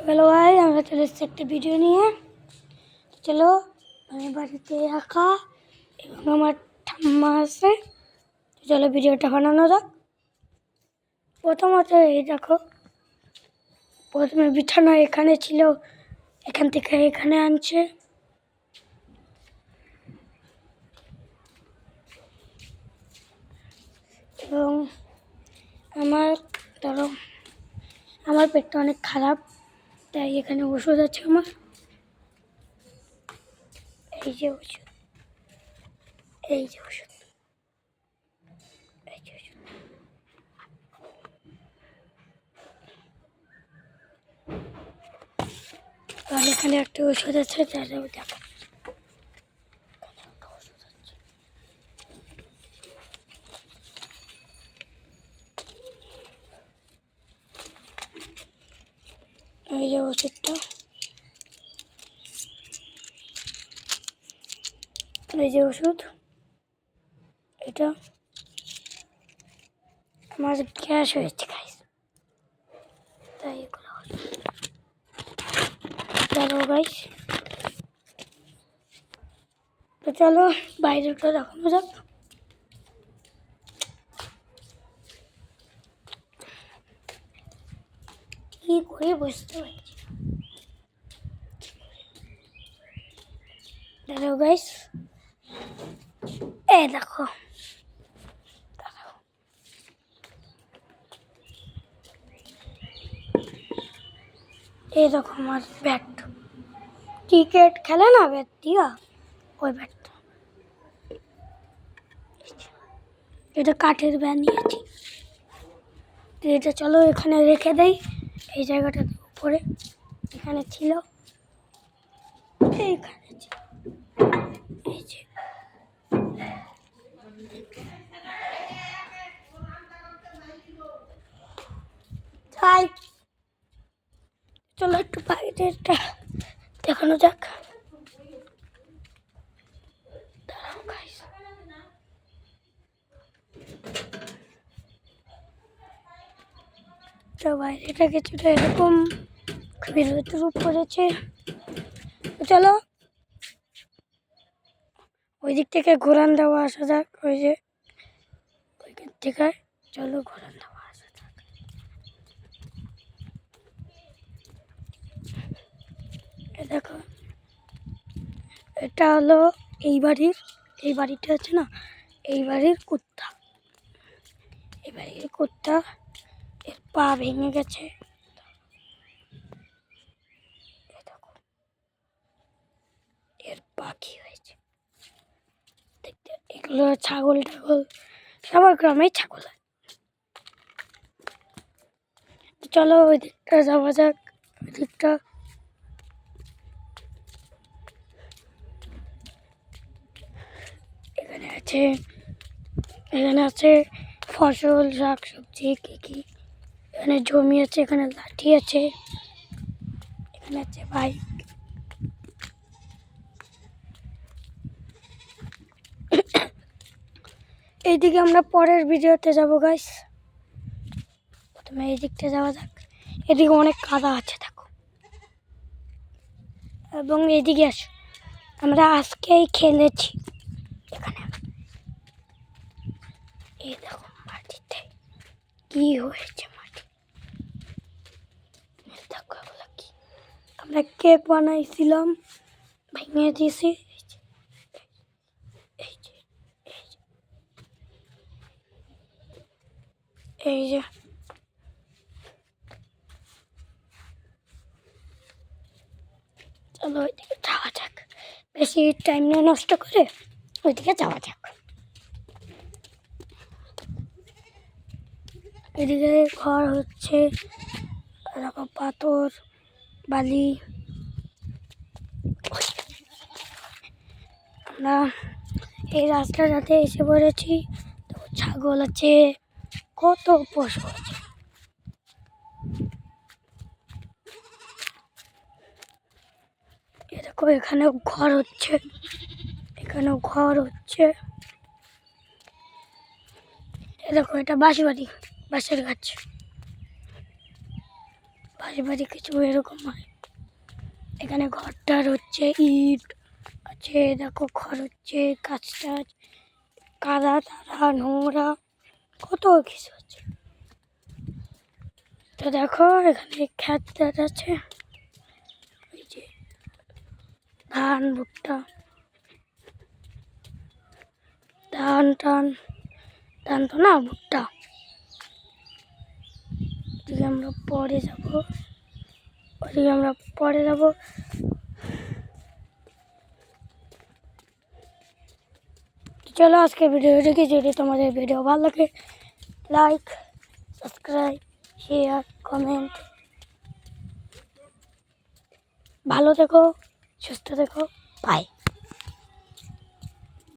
Hello ভাই, আমরা চলে এসেছি একটা ভিডিও নিয়ে। চলো, আমি বাড়িতে একা এবং আমার ঠাম্মা আছে। চলো ভিডিওটা বানানো যাক। প্রথমত এই দেখো, প্রথমে বিছানা এখানে ছিল, এখান থেকে এখানে আনছে। এবং আমার পেটটা অনেক খারাপ, তাই এখানে ওষুধ আছে আমার। এই যে ওষুধ, এই যে ওষুধ, এই যে ওষুধ। আর এখানে একটা ওষুধ আছে, তাহলে দেখো এই যে ওষুধটা, এই যে ওষুধ। এটা আমার গ্যাস হয়েছে গাইস, তাই এগুলো চলো গাইস। তো চলো বাইরেটা দেখানো যাক। কি করে বুঝতে পারছি দেখো গাইস, এই দেখো, এই দেখো আমার ব্যাট, ক্রিকেট খেলে না ব্যাট দিয়া, ওই ব্যাটটা। এটা কাঠের ব্যাট নিয়েছি, তো এটা চলো এখানে রেখে দেই। এই জায়গাটা উপরে এখানে ছিল, এইখানে ছিল, এই যে তাই চলো একটু বাইরেটা দেখানো যাক। দাঁড়াও গাইস, তো বাইরেটা কিছুটা এরকম খুবই রোদ্দুর পড়েছে। চলো ওই দিক থেকে ঘোরান দেওয়া আসা যাক, ওই যে ওইখান থেকে চলো ঘোরান দেওয়া আসা যাক। দেখো, এটা হলো এই বাড়িটা আছে না, এই বাড়ির কুত্তা। এই বাড়ির কুত্তা, এর পা ভেঙে গেছে। দেখো এর পা কি হয়েছে দেখতে। এগুলো ছাগল টাগল, সবার গ্রামেই ছাগল হয়। চলো ওই দিকটা যাওয়া যাক। ওই দিকটা এখানে আছে ফসল, শাক সবজি, কি এখানে জমি আছে, এখানে লাঠি আছে, এখানে আছে বাইক। এইদিকে আমরা পরের ভিডিওতে যাবো গাইস। প্রথমে এই দিকটা যাওয়া যাক। এদিকে অনেক কাদা আছে দেখো, এবং এদিকে আসো, আমরা আজকেই খেলেছি এখানে। এই দেখো মাটিতে কি হয়েছে, মাটি দেখো এগুলো কি। আমরা কেক বানাইছিলাম, ভেঙে দিয়েছি। এই যে চলো ওইদিকে যাওয়া যাক, বেশি টাইম না নষ্ট করে ওইদিকে যাওয়া যাক। এদিকে ঘর হচ্ছে, এরকম পাথর বালি। আমরা এই রাস্তাটাতে এসে পড়েছি। তো ছাগল আছে, কত পশু আছে। দেখো এখানেও ঘর হচ্ছে, এখানেও ঘর হচ্ছে। দেখো এটা বাঁশ বাড়ি, বাঁশের গাছ, বাঁশ বাড়ি বাড়ি কিছু এরকম হয়। এখানে ঘরটার হচ্ছে ইট আছে, দেখো ঘর হচ্ছে, গাছ টাছ, কাদা তাদা নোংরা কত কিছু আছে। তো দেখো এখানে ক্ষেত টেত আছে, এই যে ধান ভুট্টা, ধান টান, ধান তো না ভুট্টা। ওদিকে আমরা পরে যাবো, ওদিকে আমরা পরে যাবো। চলো আজকে ভিডিও দেখি, যদি তোমাদের ভিডিও ভালো লাগে লাইক, সাবস্ক্রাইব, শেয়ার, কমেন্ট। ভালো থেকো, সুস্থ থেকো, বাই।